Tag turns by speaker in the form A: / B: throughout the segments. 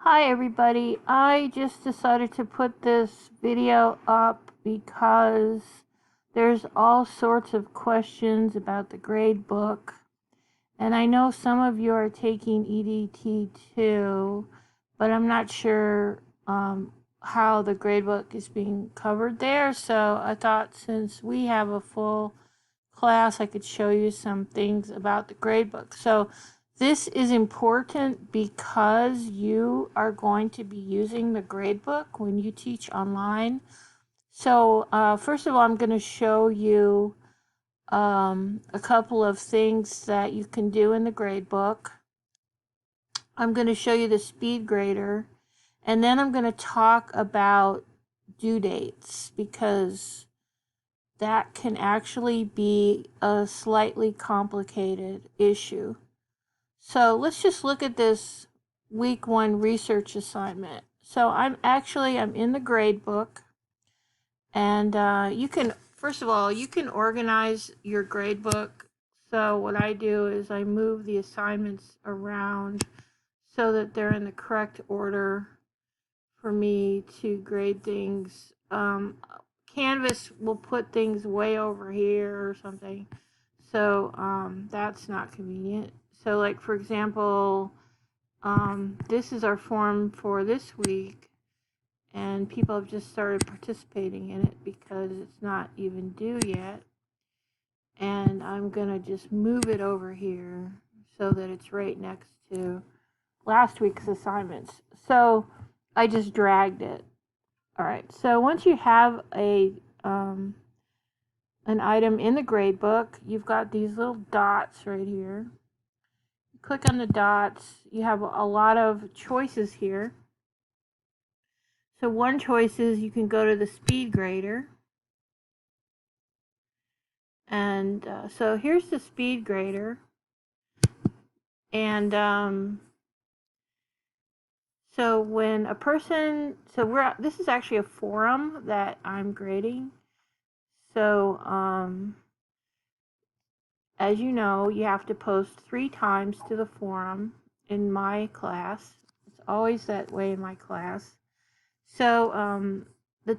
A: Hi everybody, I just decided to put this video up because there's all sorts of questions about the grade book, and I know some of you are taking EDT2, but I'm not sure how the grade book is being covered there, so I thought since we have a full class I could show you some things about the grade book. So this is important because you are going to be using the gradebook when you teach online. So first of all, I'm going to show you a couple of things that you can do in the gradebook. I'm going to show you the speed grader, and then I'm going to talk about due dates because that can actually be a slightly complicated issue. So let's just look at this week 1 research assignment. So I'm in the grade book, and you can, first of all, you can organize your grade book. So what I do is I move the assignments around so that they're in the correct order for me to grade things. Canvas will put things way over here or something, so that's not convenient. So like for example, this is our form for this week, and people have just started participating in it because it's not even due yet. And I'm gonna just move it over here so that it's right next to last week's assignments. So I just dragged it. All right, so once you have an item in the grade book, you've got these little dots right here. You click on the dots, you have a lot of choices here. So one choice is you can go to the speed grader. And so here's the speed grader. And so when a person, this is actually a forum that I'm grading. So as you know, you have to post 3 times to the forum in my class. It's always that way in my class. So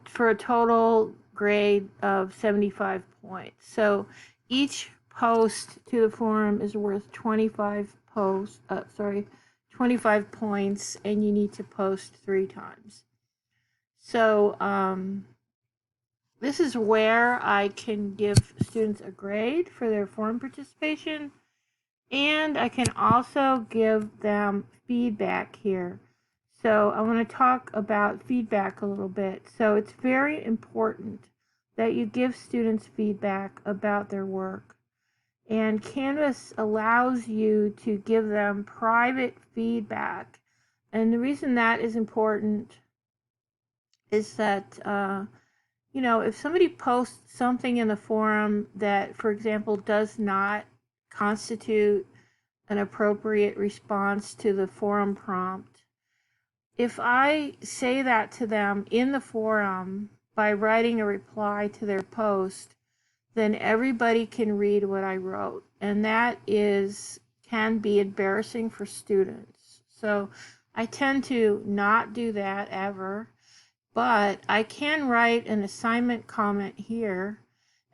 A: for a total grade of 75 points. So each post to the forum is worth 25 points, and you need to post 3 times. So this is where I can give students a grade for their forum participation, and I can also give them feedback here. So I want to talk about feedback a little bit. So it's very important that you give students feedback about their work. And Canvas allows you to give them private feedback. And the reason that is important is that if somebody posts something in the forum that, for example, does not constitute an appropriate response to the forum prompt, if I say that to them in the forum by writing a reply to their post, then everybody can read what I wrote. And that can be embarrassing for students. So I tend to not do that ever. But I can write an assignment comment here,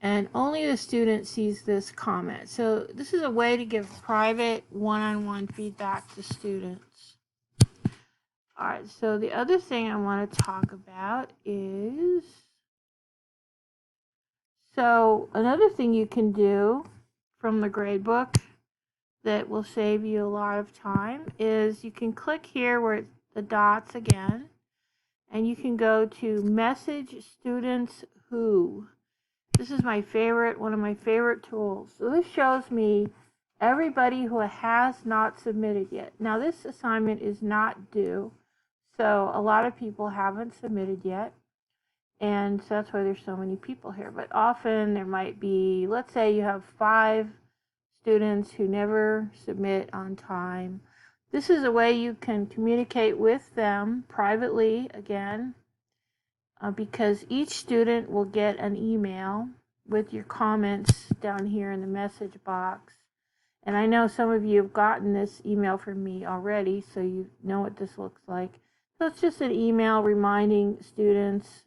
A: and only the student sees this comment. So this is a way to give private one-on-one feedback to students. All right, so the other thing I want to talk about is, so another thing you can do from the gradebook that will save you a lot of time is you can click here where it's the dots again, and you can go to message students who. This is one of my favorite tools. So this shows me everybody who has not submitted yet. Now this assignment is not due, so a lot of people haven't submitted yet, and so that's why there's so many people here. But often there might be, let's say you have 5 students who never submit on time. This is a way you can communicate with them privately again, because each student will get an email with your comments down here in the message box. And I know some of you have gotten this email from me already, so you know what this looks like. So it's just an email reminding students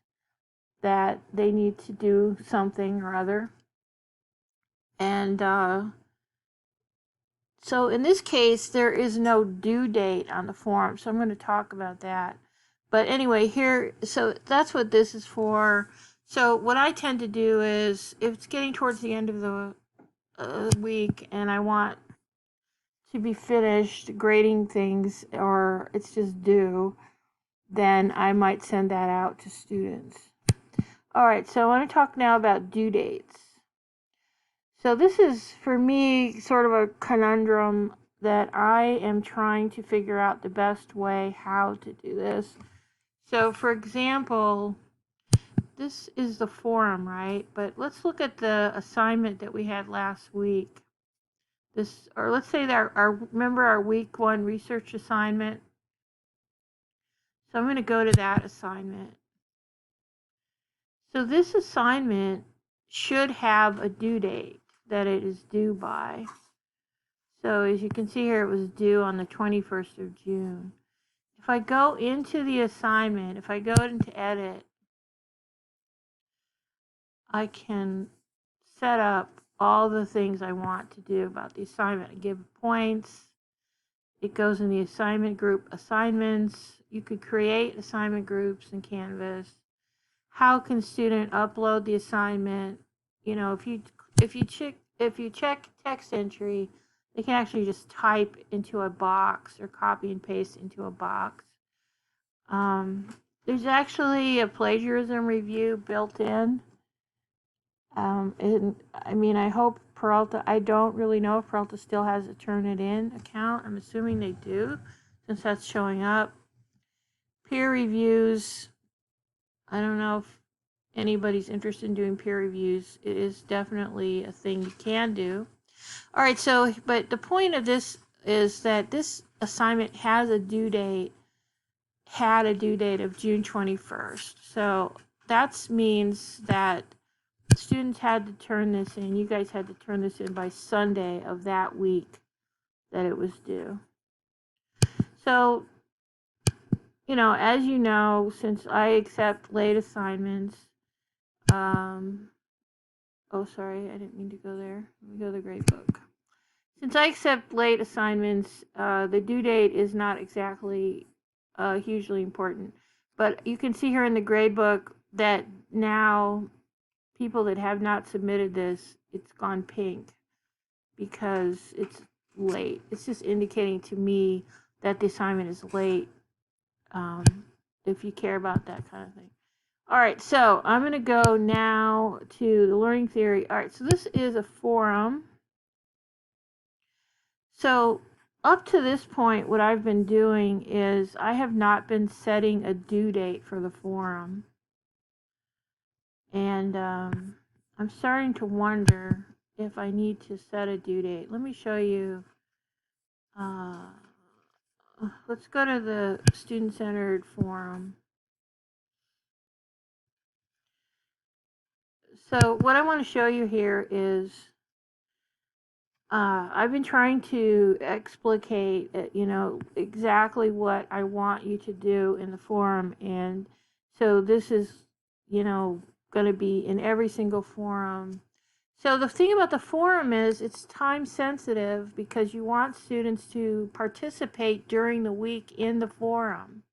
A: that they need to do something or other. And so in this case, there is no due date on the form, so I'm going to talk about that. But anyway, here, so that's what this is for. So what I tend to do is, if it's getting towards the end of the week and I want to be finished grading things, or it's just due, then I might send that out to students. All right, so I want to talk now about due dates. So this is, for me, sort of a conundrum that I am trying to figure out the best way how to do this. So, for example, this is the forum, right? But let's look at the assignment that we had last week. This, or let's say that remember our week 1 research assignment. So I'm going to go to that assignment. So this assignment should have a due date that it is due by. So as you can see here, it was due on the 21st of June. If I go into the assignment, if I go into edit, I can set up all the things I want to do about the assignment. I give points. It goes in the assignment group assignments. You could create assignment groups in Canvas. How can student upload the assignment? You know, if you check text entry, they can actually just type into a box or copy and paste into a box. There's actually a plagiarism review built in. And I mean, I hope Peralta, I don't really know if Peralta still has a Turnitin account. I'm assuming they do, since that's showing up. Peer reviews, I don't know if anybody's interested in doing peer reviews. It is definitely a thing you can do. All right, so, but the point of this is that this assignment has a due date, had a due date of June 21st. So that means that students had to turn this in, you guys had to turn this in by Sunday of that week that it was due. So, you know, as you know, since I accept late assignments, oh, sorry, I didn't mean to go there. Let me go to the Gradebook. Since I accept late assignments, the due date is not exactly hugely important. But you can see here in the Gradebook that now people that have not submitted this, it's gone pink because it's late. It's just indicating to me that the assignment is late, if you care about that kind of thing. All right, so I'm going to go now to the learning theory. All right, so this is a forum. So up to this point, what I've been doing is I have not been setting a due date for the forum. And I'm starting to wonder if I need to set a due date. Let me show you. Let's go to the student-centered forum. So what I want to show you here is I've been trying to explicate, you know, exactly what I want you to do in the forum. And so this is, you know, going to be in every single forum. So the thing about the forum is it's time sensitive because you want students to participate during the week in the forum.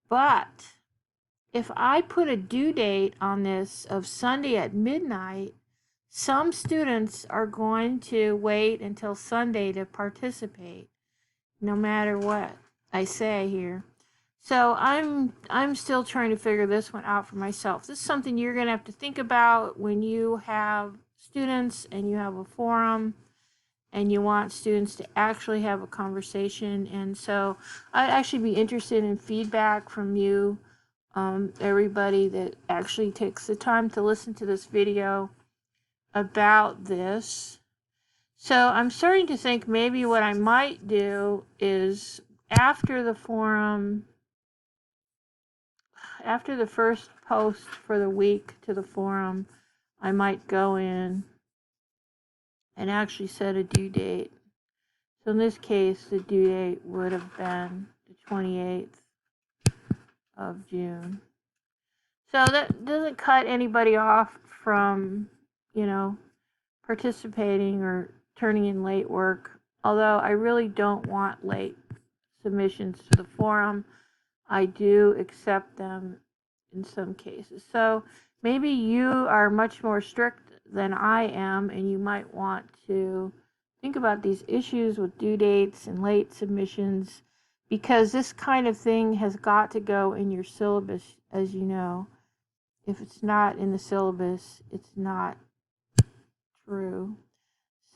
A: But if I put a due date on this of Sunday at midnight, some students are going to wait until Sunday to participate, no matter what I say here. So I'm still trying to figure this one out for myself. This is something you're going to have to think about when you have students and you have a forum and you want students to actually have a conversation. And so I'd actually be interested in feedback from you, everybody that actually takes the time to listen to this video about this. So I'm starting to think maybe what I might do is after the forum, after the first post for the week to the forum, I might go in and actually set a due date. So in this case, the due date would have been the 28th of June. So that doesn't cut anybody off from, participating or turning in late work. Although I really don't want late submissions to the forum, I do accept them in some cases. So maybe you are much more strict than I am, and you might want to think about these issues with due dates and late submissions, because this kind of thing has got to go in your syllabus, as you know. If it's not in the syllabus, it's not true.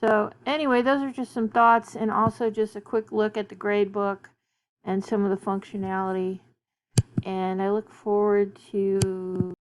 A: So anyway, those are just some thoughts, and also just a quick look at the gradebook and some of the functionality. And I look forward to